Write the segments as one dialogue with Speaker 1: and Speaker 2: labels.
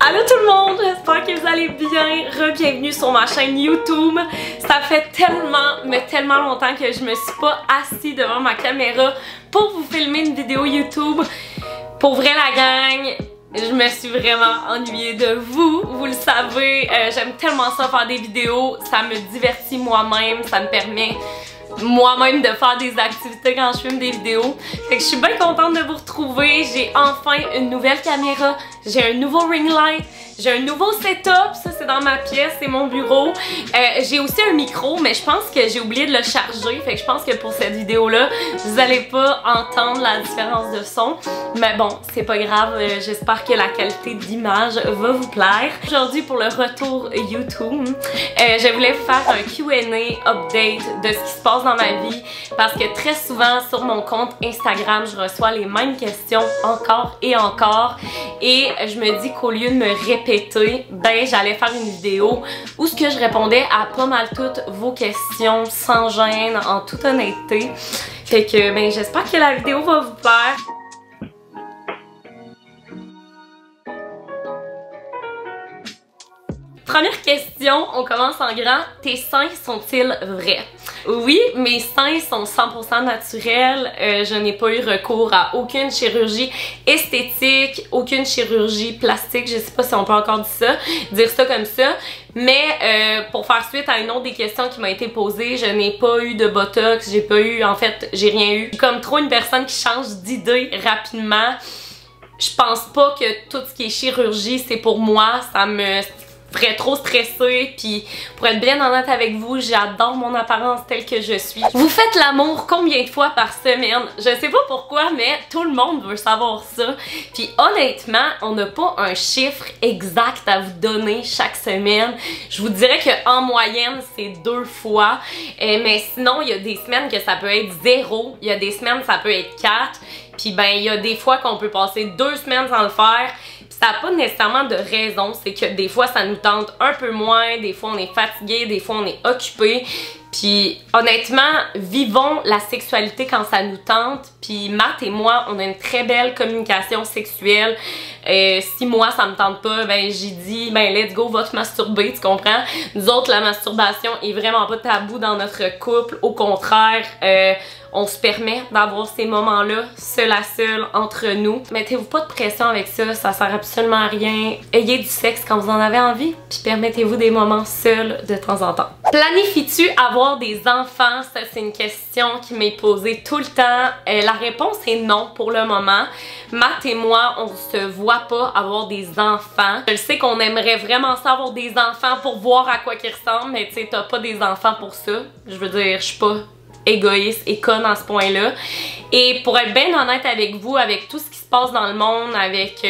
Speaker 1: Allô tout le monde, j'espère que vous allez bien. Re-bienvenue sur ma chaîne YouTube. Ça fait tellement, mais tellement longtemps que je me suis pas assise devant ma caméra pour vous filmer une vidéo YouTube. Pour vrai la gang, je me suis vraiment ennuyée de vous. Vous le savez, j'aime tellement ça faire des vidéos. Ça me divertit moi-même, ça me permet moi-même de faire des activités quand je filme des vidéos. Fait que je suis bien contente de vous retrouver. J'ai enfin une nouvelle caméra, j'ai un nouveau ring light, j'ai un nouveau setup, ça c'est dans ma pièce, c'est mon bureau. J'ai aussi un micro, mais je pense que j'ai oublié de le charger. Fait que je pense que pour cette vidéo-là, vous allez pas entendre la différence de son. Mais bon, c'est pas grave, j'espère que la qualité d'image va vous plaire. Aujourd'hui, pour le retour YouTube, je voulais vous faire un Q&A update de ce qui se passe dans ma vie. Parce que très souvent, sur mon compte Instagram, je reçois les mêmes questions encore et encore. Et je me dis qu'au lieu de me répéter, ben j'allais faire une vidéo où ce que je répondais à pas mal toutes vos questions sans gêne, en toute honnêteté. Fait que ben j'espère que la vidéo va vous plaire. Première question, on commence en grand. Tes seins sont-ils vrais? Oui, mes seins sont 100% naturels. Je n'ai pas eu recours à aucune chirurgie esthétique, aucune chirurgie plastique. Je sais pas si on peut encore dire ça comme ça. Mais pour faire suite à une autre des questions qui m'a été posée, je n'ai pas eu de botox, j'ai pas eu, en fait, j'ai rien eu. Comme trop une personne qui change d'idée rapidement. Je pense pas que tout ce qui est chirurgie, c'est pour moi. Ça me ferait trop stressée, puis pour être bien honnête avec vous, j'adore mon apparence telle que je suis. Vous faites l'amour combien de fois par semaine? Je sais pas pourquoi, mais tout le monde veut savoir ça. Puis honnêtement, on n'a pas un chiffre exact à vous donner chaque semaine. Je vous dirais qu'en moyenne, c'est 2 fois. Mais sinon, il y a des semaines que ça peut être 0. Il y a des semaines, ça peut être 4. Puis ben, il y a des fois qu'on peut passer 2 semaines sans le faire. Ça n'a pas nécessairement de raison, c'est que des fois ça nous tente un peu moins, des fois on est fatigué, des fois on est occupé. Puis honnêtement, vivons la sexualité quand ça nous tente. Puis Matt et moi, on a une très belle communication sexuelle. Si moi ça me tente pas, ben j'ai dit ben let's go, va te masturber, tu comprends? Nous autres, la masturbation est vraiment pas tabou dans notre couple. Au contraire, on se permet d'avoir ces moments-là, seul à seul, entre nous. Mettez-vous pas de pression avec ça, ça sert absolument à rien. Ayez du sexe quand vous en avez envie, puis permettez-vous des moments seuls de temps en temps. Planifies-tu avoir des enfants? Ça, c'est une question qui m'est posée tout le temps. La réponse est non pour le moment. Matt et moi, on se voit pas avoir des enfants. Je sais qu'on aimerait vraiment ça avoir des enfants pour voir à quoi qu'ils ressemblent, mais tu sais, t'as pas des enfants pour ça. Je veux dire, je suis pas égoïste et conne à ce point-là. Et pour être bien honnête avec vous, avec tout ce qui se passe dans le monde, avec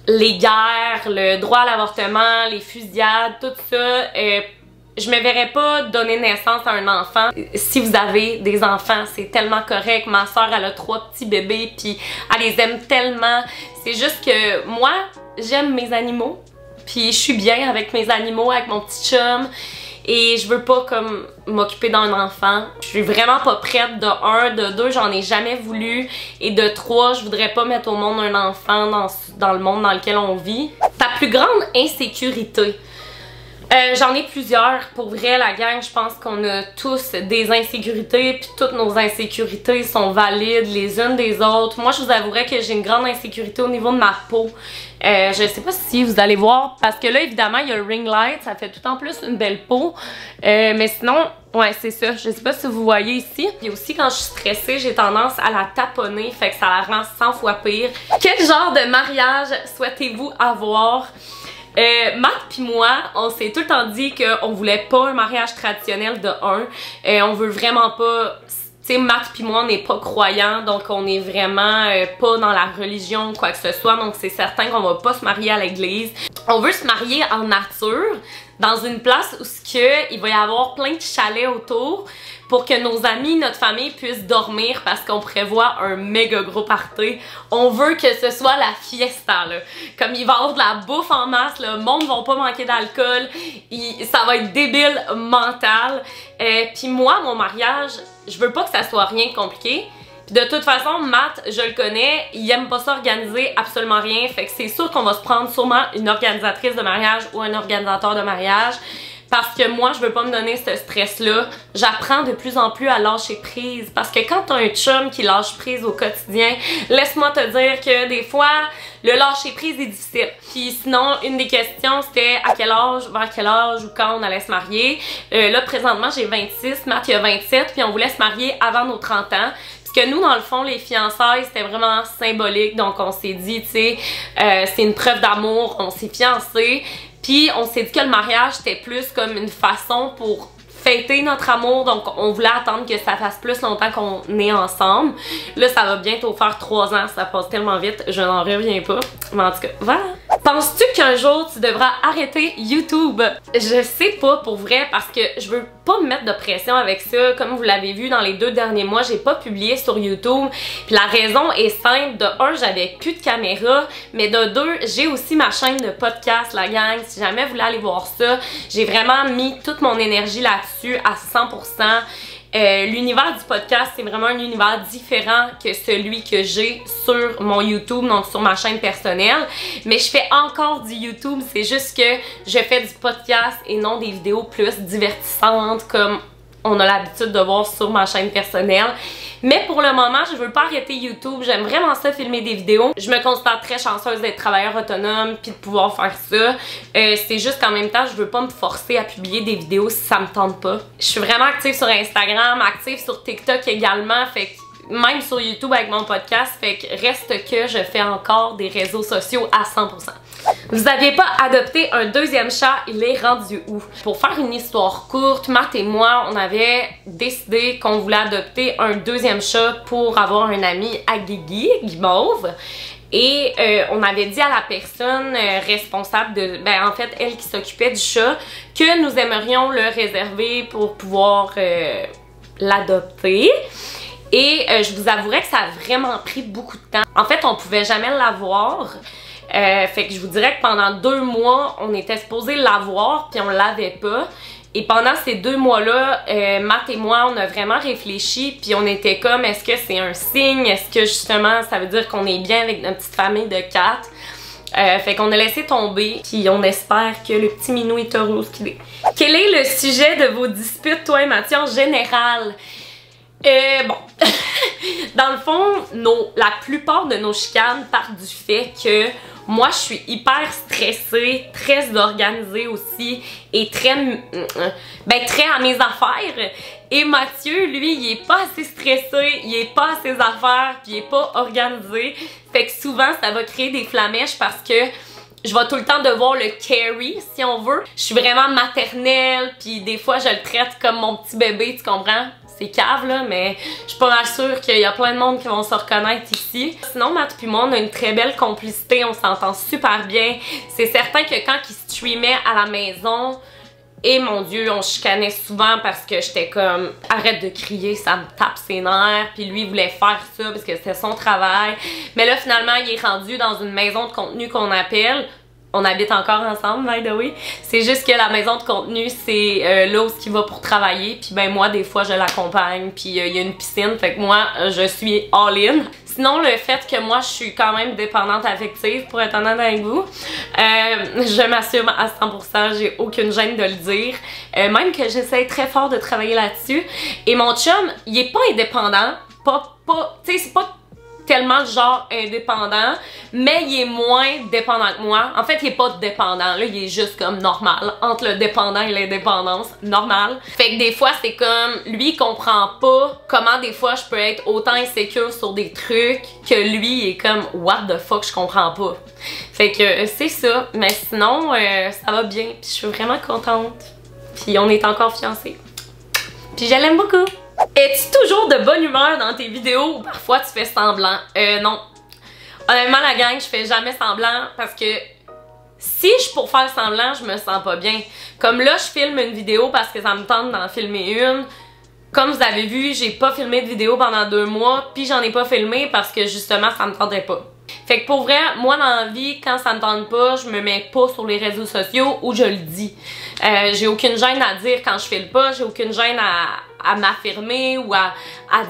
Speaker 1: les guerres, le droit à l'avortement, les fusillades, tout ça, je me verrais pas donner naissance à un enfant. Si vous avez des enfants, c'est tellement correct. Ma soeur, elle a 3 petits bébés, puis elle les aime tellement. C'est juste que moi, j'aime mes animaux, puis je suis bien avec mes animaux, avec mon petit chum. Et je veux pas comme m'occuper d'un enfant. Je suis vraiment pas prête de 1, de 2, j'en ai jamais voulu. Et de 3, je voudrais pas mettre au monde un enfant dans le monde dans lequel on vit. Ta plus grande insécurité? J'en ai plusieurs. Pour vrai, la gang, je pense qu'on a tous des insécurités, puis toutes nos insécurités sont valides les unes des autres. Moi, je vous avouerais que j'ai une grande insécurité au niveau de ma peau. Je sais pas si vous allez voir, parce que là, évidemment, il y a le ring light, ça fait tout en plus une belle peau. Mais sinon, ouais, c'est ça. Je sais pas si vous voyez ici. Et aussi, quand je suis stressée, j'ai tendance à la taponner, fait que ça la rend 100 fois pire. Quel genre de mariage souhaitez-vous avoir? Matt pis moi, on s'est tout le temps dit qu'on voulait pas un mariage traditionnel de 1. On veut vraiment pas... Tu sais, Matt pis moi, on n'est pas croyants, donc on est vraiment pas dans la religion ou quoi que ce soit, donc c'est certain qu'on va pas se marier à l'église. On veut se marier en nature, dans une place où il va y avoir plein de chalets autour, pour que nos amis, notre famille puissent dormir parce qu'on prévoit un méga gros party. On veut que ce soit la fiesta, là. Comme il va y avoir de la bouffe en masse, le monde va pas manquer d'alcool, ça va être débile mental. Puis moi, mon mariage, je veux pas que ça soit rien de compliqué, Puis de toute façon, Matt, je le connais, il aime pas ça organiser absolument rien. Fait que c'est sûr qu'on va se prendre sûrement une organisatrice de mariage ou un organisateur de mariage. Parce que moi, je veux pas me donner ce stress-là. J'apprends de plus en plus à lâcher prise. Parce que quand t'as un chum qui lâche prise au quotidien, laisse-moi te dire que des fois, le lâcher prise est difficile. Puis sinon, une des questions, c'était à quel âge, vers quel âge ou quand on allait se marier. Là, présentement, j'ai 26, Matt, il a 27, puis on voulait se marier avant nos 30 ans. Parce que nous, dans le fond, les fiançailles, c'était vraiment symbolique. Donc, on s'est dit, tu sais, c'est une preuve d'amour, on s'est fiancés. Puis on s'est dit que le mariage c'était plus comme une façon pour fêter notre amour, donc on voulait attendre que ça fasse plus longtemps qu'on est ensemble. Là ça va bientôt faire 3 ans, ça passe tellement vite, je n'en reviens pas. Mais en tout cas, voilà. Penses-tu qu'un jour tu devras arrêter YouTube? Je sais pas pour vrai parce que je veux pas me mettre de pression avec ça. Comme vous l'avez vu dans les 2 derniers mois, j'ai pas publié sur YouTube. Puis la raison est simple. De 1, j'avais plus de caméra, mais de 2, j'ai aussi ma chaîne de podcast, la gang. Si jamais vous voulez aller voir ça, j'ai vraiment mis toute mon énergie là-dessus à 100%. L'univers du podcast, c'est vraiment un univers différent que celui que j'ai sur mon YouTube, donc sur ma chaîne personnelle. Mais je fais encore du YouTube, c'est juste que je fais du podcast et non des vidéos plus divertissantes comme on a l'habitude de voir sur ma chaîne personnelle. Mais pour le moment, je veux pas arrêter YouTube. J'aime vraiment ça, filmer des vidéos. Je me considère très chanceuse d'être travailleur autonome puis de pouvoir faire ça. C'est juste qu'en même temps, je veux pas me forcer à publier des vidéos si ça me tente pas. Je suis vraiment active sur Instagram, active sur TikTok également. Fait que même sur YouTube avec mon podcast, fait que reste que je fais encore des réseaux sociaux à 100%. Vous n'aviez pas adopté un 2e chat, il est rendu où? Pour faire une histoire courte, Matt et moi, on avait décidé qu'on voulait adopter un 2e chat pour avoir un ami à Guigui, Guimauve. Et on avait dit à la personne responsable de, en fait, elle qui s'occupait du chat, que nous aimerions le réserver pour pouvoir l'adopter. Et je vous avouerais que ça a vraiment pris beaucoup de temps. En fait, on pouvait jamais l'avoir. Fait que je vous dirais que pendant 2 mois, on était supposé l'avoir, puis on l'avait pas. Et pendant ces 2 mois-là, Matt et moi, on a vraiment réfléchi, puis on était comme, est-ce que c'est un signe? Est-ce que justement, ça veut dire qu'on est bien avec notre petite famille de 4? Fait qu'on a laissé tomber, puis on espère que le petit minou est heureux ce qu'il est. Quel est le sujet de vos disputes, toi et Mathieu, en général? Bon, dans le fond, la plupart de nos chicanes partent du fait que moi, je suis hyper stressée, très organisée aussi et très à mes affaires. Et Mathieu, lui, il est pas assez stressé, il est pas à ses affaires, puis il est pas organisé. Fait que souvent, ça va créer des flamèches parce que je vais tout le temps devoir le carry, si on veut. Je suis vraiment maternelle, puis des fois, je le traite comme mon petit bébé, tu comprends? C'est cave là, mais je suis pas mal sûre qu'il y a plein de monde qui vont se reconnaître ici. Sinon, Matt puis moi, on a une très belle complicité, on s'entend super bien. C'est certain que quand il streamait à la maison, et mon Dieu, on chicanait souvent parce que j'étais comme arrête de crier, ça me tape ses nerfs. Puis lui, il voulait faire ça parce que c'était son travail. Mais là, finalement, il est rendu dans une maison de contenu qu'on appelle. On habite encore ensemble, by the way. C'est juste que la maison de contenu, c'est là où il va pour travailler. Puis ben moi, des fois, je l'accompagne. Puis il y a une piscine, fait que moi, je suis all-in. Sinon, le fait que moi, je suis quand même dépendante affective, pour être honnête avec vous, je m'assume à 100%, j'ai aucune gêne de le dire. Même que j'essaie très fort de travailler là-dessus. Et mon chum, il est pas indépendant. Tu sais, c'est pas tellement genre indépendant, mais il est moins dépendant que moi. En fait, il est pas dépendant, là, il est juste comme normal. Entre le dépendant et l'indépendance, normal. Fait que des fois, c'est comme, lui, il comprend pas comment des fois je peux être autant insécure sur des trucs que lui, il est comme, what the fuck, je comprends pas. Fait que c'est ça. Mais sinon, ça va bien, puis je suis vraiment contente. Puis on est encore fiancés. Puis je l'aime beaucoup. Es-tu toujours de bonne humeur dans tes vidéos ou parfois tu fais semblant? Non. Honnêtement, la gang, je fais jamais semblant parce que si je suis pour faire semblant, je me sens pas bien. Comme là, je filme une vidéo parce que ça me tente d'en filmer une. Comme vous avez vu, j'ai pas filmé de vidéo pendant 2 mois, puis j'en ai pas filmé parce que justement, ça me tentait pas. Fait que pour vrai, moi dans la vie, quand ça me tente pas, je me mets pas sur les réseaux sociaux ou je le dis. J'ai aucune gêne à dire quand je file pas, j'ai aucune gêne à m'affirmer ou à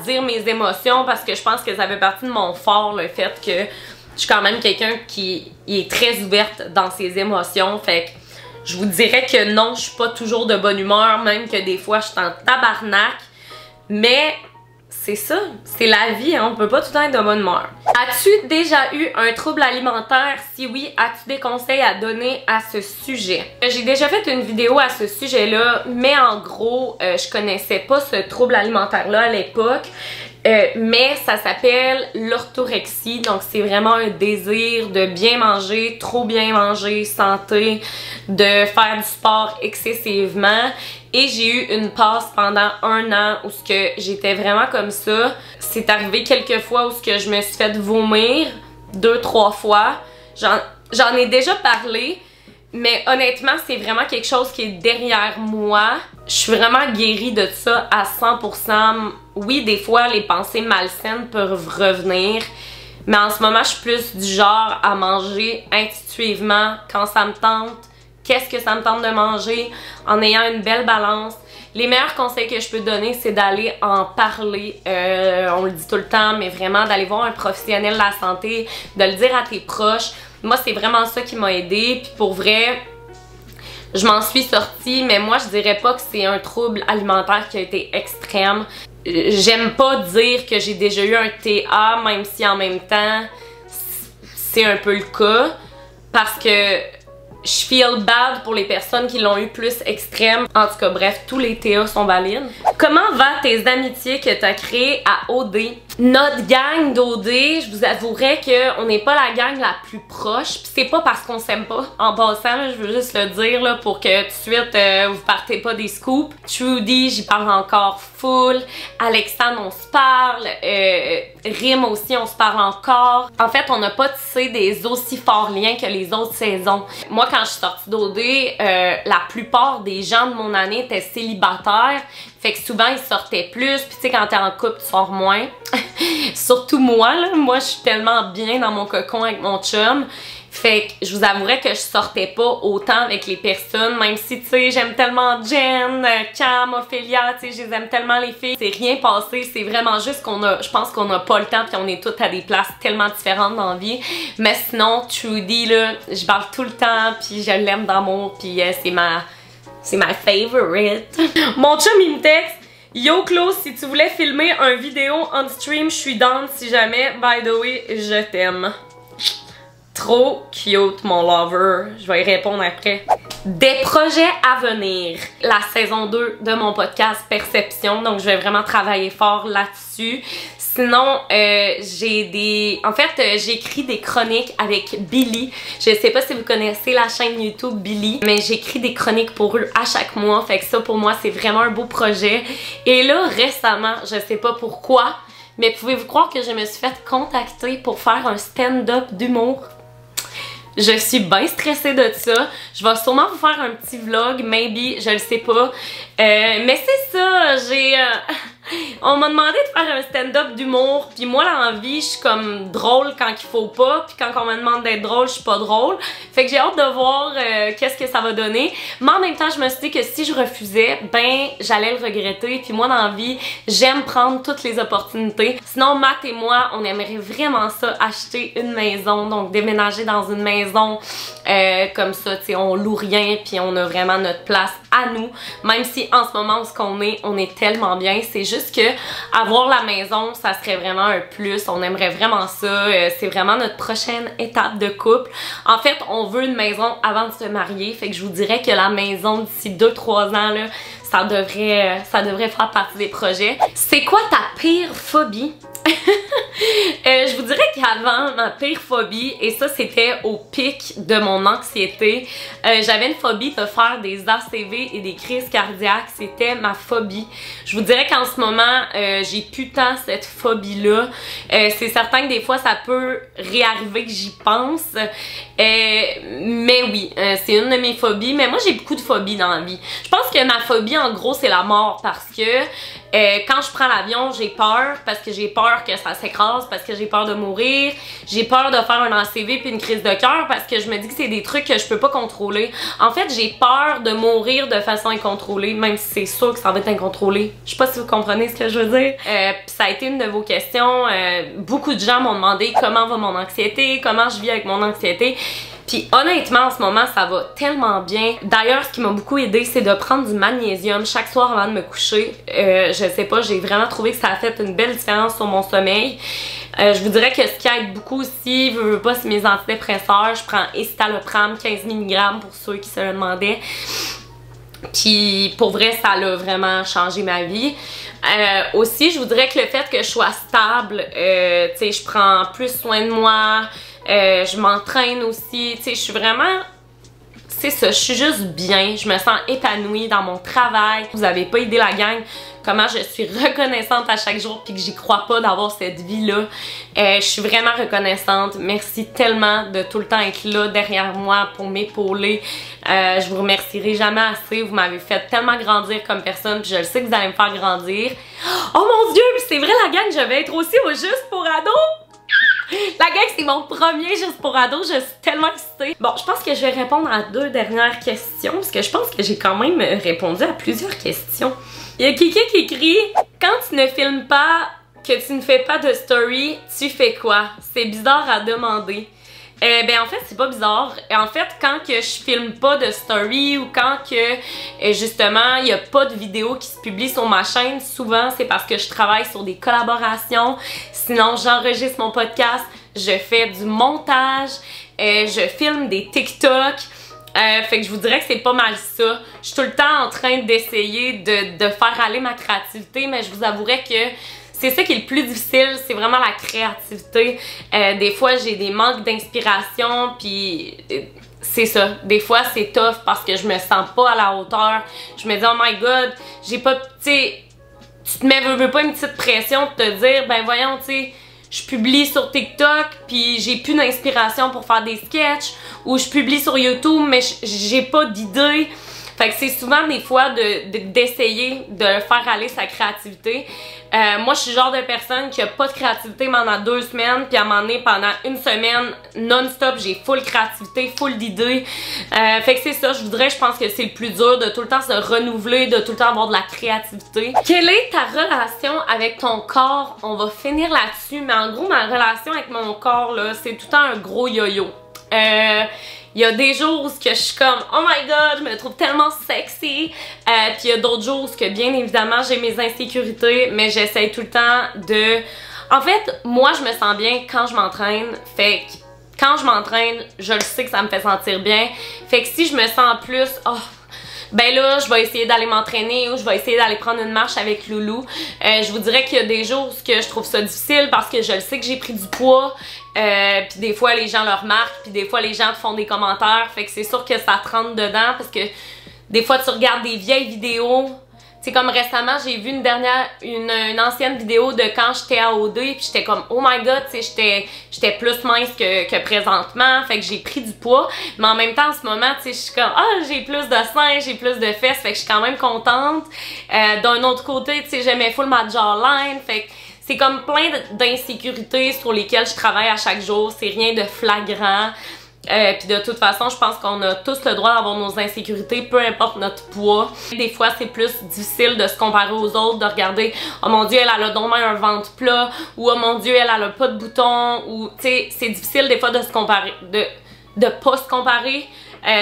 Speaker 1: dire mes émotions parce que je pense que ça fait partie de mon fort, le fait que je suis quand même quelqu'un qui est très ouverte dans ses émotions. Fait que je vous dirais que non, je suis pas toujours de bonne humeur, même que des fois je suis en tabarnak. Mais c'est ça, c'est la vie, hein? On peut pas tout le temps être de bonne humeur. As-tu déjà eu un trouble alimentaire? Si oui, as-tu des conseils à donner à ce sujet? J'ai déjà fait une vidéo à ce sujet-là, mais en gros, je connaissais pas ce trouble alimentaire-là à l'époque. Mais ça s'appelle l'orthorexie, donc c'est vraiment un désir de bien manger, trop bien manger, santé, de faire du sport excessivement. Et j'ai eu une passe pendant 1 an où j'étais vraiment comme ça. C'est arrivé quelques fois où je me suis fait vomir 2-3 fois. J'en ai déjà parlé. Mais honnêtement, c'est vraiment quelque chose qui est derrière moi. Je suis vraiment guérie de ça à 100%. Oui, des fois, les pensées malsaines peuvent revenir. Mais en ce moment, je suis plus du genre à manger intuitivement quand ça me tente. Qu'est-ce que ça me tente de manger en ayant une belle balance. Les meilleurs conseils que je peux donner, c'est d'aller en parler. On le dit tout le temps, mais vraiment d'aller voir un professionnel de la santé, de le dire à tes proches. Moi, c'est vraiment ça qui m'a aidée. Puis pour vrai, je m'en suis sortie, mais moi, je dirais pas que c'est un trouble alimentaire qui a été extrême. J'aime pas dire que j'ai déjà eu un TA, même si en même temps, c'est un peu le cas. Parce que je feel bad pour les personnes qui l'ont eu plus extrême. En tout cas, bref, tous les TA sont valides. Comment va tes amitiés que tu as créées à OD? Notre gang d'OD, je vous avouerais qu'on n'est pas la gang la plus proche. Pis c'est pas parce qu'on s'aime pas. En passant, là, je veux juste le dire là, pour que tout de suite vous partez pas des scoops. Trudy, j'y parle encore full. Alexandre, on se parle. Rim aussi, on se parle encore. En fait, on n'a pas tissé des aussi forts liens que les autres saisons. Moi, quand je suis sortie d'OD, la plupart des gens de mon année étaient célibataires. Fait que souvent, ils sortaient plus. Puis tu sais, quand t'es en couple, tu sors moins. Surtout moi, là. Moi, je suis tellement bien dans mon cocon avec mon chum. Fait que je vous avouerais que je sortais pas autant avec les personnes, même si, tu sais, j'aime tellement Jen, Cam, Ophélia, tu sais, je les aime tellement les filles. C'est rien passé, c'est vraiment juste je pense qu'on a pas le temps, puis on est toutes à des places tellement différentes dans la vie. Mais sinon, Trudy, là, je parle tout le temps, puis je l'aime d'amour, puis c'est ma favorite. Mon chum, il me texte: Yo Chloe, si tu voulais filmer un vidéo on stream, je suis down si jamais. By the way, je t'aime. Trop cute, mon lover. Je vais y répondre après. Des projets à venir. La saison 2 de mon podcast Perception. Donc, je vais vraiment travailler fort là-dessus. Sinon, en fait, j'écris des chroniques avec Billy. Je sais pas si vous connaissez la chaîne YouTube Billy, mais j'écris des chroniques pour eux à chaque mois. Fait que ça, pour moi, c'est vraiment un beau projet. Et là, récemment, je sais pas pourquoi, mais pouvez-vous croire que je me suis fait contacter pour faire un stand-up d'humour? Je suis bien stressée de ça. Je vais sûrement vous faire un petit vlog, maybe, je le sais pas. Mais c'est ça, on m'a demandé de faire un stand-up d'humour, puis moi dans la vie, je suis comme drôle quand il faut pas, puis quand on me demande d'être drôle, je suis pas drôle. Fait que j'ai hâte de voir qu'est-ce que ça va donner. Mais en même temps, je me suis dit que si je refusais, ben j'allais le regretter. Puis moi dans la vie, j'aime prendre toutes les opportunités. Sinon, Matt et moi, on aimerait vraiment ça, acheter une maison, donc déménager dans une maison comme ça, tu sais, on loue rien, puis on a vraiment notre place à nous. Même si en ce moment où on est tellement bien, c'est juste que avoir la maison, ça serait vraiment un plus. On aimerait vraiment ça. C'est vraiment notre prochaine étape de couple. En fait, on veut une maison avant de se marier. Fait que je vous dirais que la maison d'ici 2-3 ans, là, ça devrait faire partie des projets. C'est quoi ta pire phobie? Je vous dirais qu'avant, ma pire phobie, et ça c'était au pic de mon anxiété, j'avais une phobie de faire des ACV et des crises cardiaques. C'était ma phobie. Je vous dirais qu'en ce moment, j'ai plus tant cette phobie-là. C'est certain que des fois, ça peut réarriver que j'y pense. Mais oui, c'est une de mes phobies. Mais moi, j'ai beaucoup de phobies dans la vie. Je pense pense que ma phobie, en gros, c'est la mort parce que quand je prends l'avion, j'ai peur parce que j'ai peur que ça s'écrase, parce que j'ai peur de mourir, j'ai peur de faire un ACV puis une crise de cœur parce que je me dis que c'est des trucs que je peux pas contrôler. En fait, j'ai peur de mourir de façon incontrôlée, même si c'est sûr que ça va être incontrôlé. Je sais pas si vous comprenez ce que je veux dire. Puis ça a été une de vos questions. Beaucoup de gens m'ont demandé comment va mon anxiété, comment je vis avec mon anxiété. Puis honnêtement, en ce moment, ça va tellement bien. D'ailleurs, ce qui m'a beaucoup aidé, c'est de prendre du magnésium chaque soir avant de me coucher. Je sais pas, j'ai vraiment trouvé que ça a fait une belle différence sur mon sommeil. Je vous dirais que ce qui aide beaucoup aussi, je veux pas, c'est mes antidépresseurs. Je prends escitalopram 15 mg pour ceux qui se le demandaient. Puis pour vrai, ça a vraiment changé ma vie. Aussi, je vous dirais que le fait que je sois stable, tu sais, je prends plus soin de moi. Je m'entraîne aussi, tu sais, je suis vraiment, c'est ça, je suis juste bien, je me sens épanouie dans mon travail. Vous avez pas idée la gang comment je suis reconnaissante à chaque jour puis que j'y crois pas d'avoir cette vie-là. Je suis vraiment reconnaissante. Merci tellement de tout le temps être là derrière moi pour m'épauler. Je vous remercierai jamais assez. Vous m'avez fait tellement grandir comme personne puis je le sais que vous allez me faire grandir. Oh mon Dieu, c'est vrai la gang, je vais être aussi au Juste pour ados. La gang, c'est mon premier Juste pour ados, je suis tellement excitée. Bon, je pense que je vais répondre à 2 dernières questions parce que je pense que j'ai quand même répondu à plusieurs questions. Il y a Kiki qui écrit « Quand tu ne filmes pas, que tu ne fais pas de story, tu fais quoi? C'est bizarre à demander. » Ben en fait c'est pas bizarre. En fait quand que je filme pas de story ou quand que justement il y a pas de vidéo qui se publie sur ma chaîne, souvent c'est parce que je travaille sur des collaborations. Sinon j'enregistre mon podcast, je fais du montage, je filme des TikTok. Fait que je vous dirais que c'est pas mal ça. Je suis tout le temps en train d'essayer de faire aller ma créativité, mais je vous avouerais que c'est ça qui est le plus difficile, c'est vraiment la créativité. Des fois, j'ai des manques d'inspiration, puis c'est ça. Des fois, c'est tough parce que je me sens pas à la hauteur. Je me dis, oh my god, j'ai pas, tu sais, tu te mets veux pas une petite pression de te dire, ben voyons, tu sais, je publie sur TikTok, puis j'ai plus d'inspiration pour faire des sketchs, ou je publie sur YouTube, mais j'ai pas d'idée. Fait que c'est souvent des fois d'essayer de faire aller sa créativité. Moi, je suis le genre de personne qui a pas de créativité pendant 2 semaines, puis à un moment donné, pendant 1 semaine, non-stop, j'ai full créativité, full d'idées. Fait que c'est ça, je pense que c'est le plus dur, de tout le temps se renouveler, de tout le temps avoir de la créativité. Quelle est ta relation avec ton corps? On va finir là-dessus, mais en gros, ma relation avec mon corps, là, c'est tout le temps un gros yo-yo. Il y a des jours où je suis comme oh my god, je me trouve tellement sexy. Puis il y a d'autres jours où bien évidemment j'ai mes insécurités, mais j'essaie tout le temps de... En fait, moi je me sens bien quand je m'entraîne. Fait que quand je m'entraîne, je le sais que ça me fait sentir bien. Fait que si je me sens plus... Oh, ben là, je vais essayer d'aller m'entraîner ou je vais essayer d'aller prendre une marche avec Loulou. Je vous dirais qu'il y a des jours où je trouve ça difficile parce que je le sais que j'ai pris du poids. Puis des fois, les gens le remarquent, puis des fois, les gens te font des commentaires. Fait que c'est sûr que ça te rentre dedans parce que des fois, tu regardes des vieilles vidéos. Tu sais, comme récemment, j'ai vu une ancienne vidéo de quand j'étais à OD, puis j'étais comme oh my god, tu sais, j'étais plus mince que présentement, fait que j'ai pris du poids, mais en même temps en ce moment, tu sais, je suis comme ah, j'ai plus de seins, j'ai plus de fesses, fait que je suis quand même contente. D'un autre côté, tu sais, j'aimais full ma jawline, fait que c'est comme plein d'insécurités sur lesquelles je travaille à chaque jour, c'est rien de flagrant. Puis de toute façon, je pense qu'on a tous le droit d'avoir nos insécurités, peu importe notre poids. Des fois, c'est plus difficile de se comparer aux autres, de regarder « Oh mon Dieu, elle a donc un ventre plat » ou « Oh mon Dieu, elle a pas de boutons » ou tu sais, c'est difficile des fois de se comparer, de pas se comparer.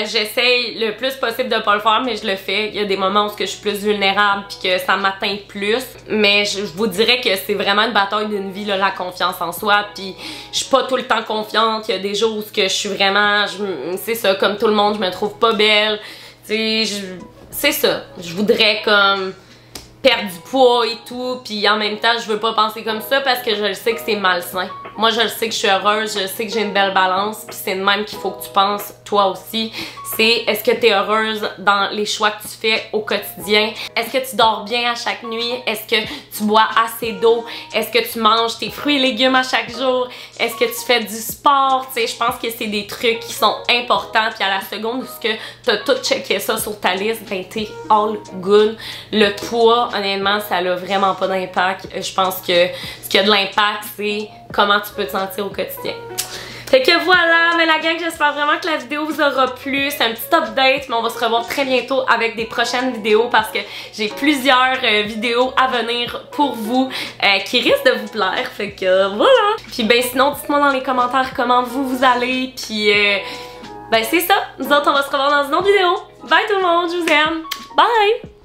Speaker 1: J'essaye le plus possible de pas le faire, mais je le fais. Il y a des moments où je suis plus vulnérable puis que ça m'atteint plus. Mais je vous dirais que c'est vraiment une bataille d'une vie, là, la confiance en soi. Puis je suis pas tout le temps confiante. Il y a des jours où je suis vraiment... C'est ça, comme tout le monde, je me trouve pas belle. Tu sais, c'est ça. Je voudrais comme perdre du poids et tout, puis en même temps je veux pas penser comme ça parce que je le sais que c'est malsain. Moi je le sais que je suis heureuse, je sais que j'ai une belle balance, puis c'est de même qu'il faut que tu penses toi aussi. c'est est-ce que tu es heureuse dans les choix que tu fais au quotidien? Est-ce que tu dors bien à chaque nuit? Est-ce que tu bois assez d'eau? Est-ce que tu manges tes fruits et légumes à chaque jour? Est-ce que tu fais du sport? Tu sais, je pense que c'est des trucs qui sont importants, puis à la seconde où tu as tout checké ça sur ta liste, ben t'es all good. Le poids, honnêtement, ça n'a vraiment pas d'impact. Je pense que ce qui a de l'impact, c'est comment tu peux te sentir au quotidien. Fait que voilà, mais la gang, j'espère vraiment que la vidéo vous aura plu. C'est un petit update, mais on va se revoir très bientôt avec des prochaines vidéos parce que j'ai plusieurs vidéos à venir pour vous qui risquent de vous plaire. Fait que voilà. Puis ben sinon, dites-moi dans les commentaires comment vous allez. Puis ben c'est ça. Nous autres, on va se revoir dans une autre vidéo. Bye tout le monde, je vous aime. Bye!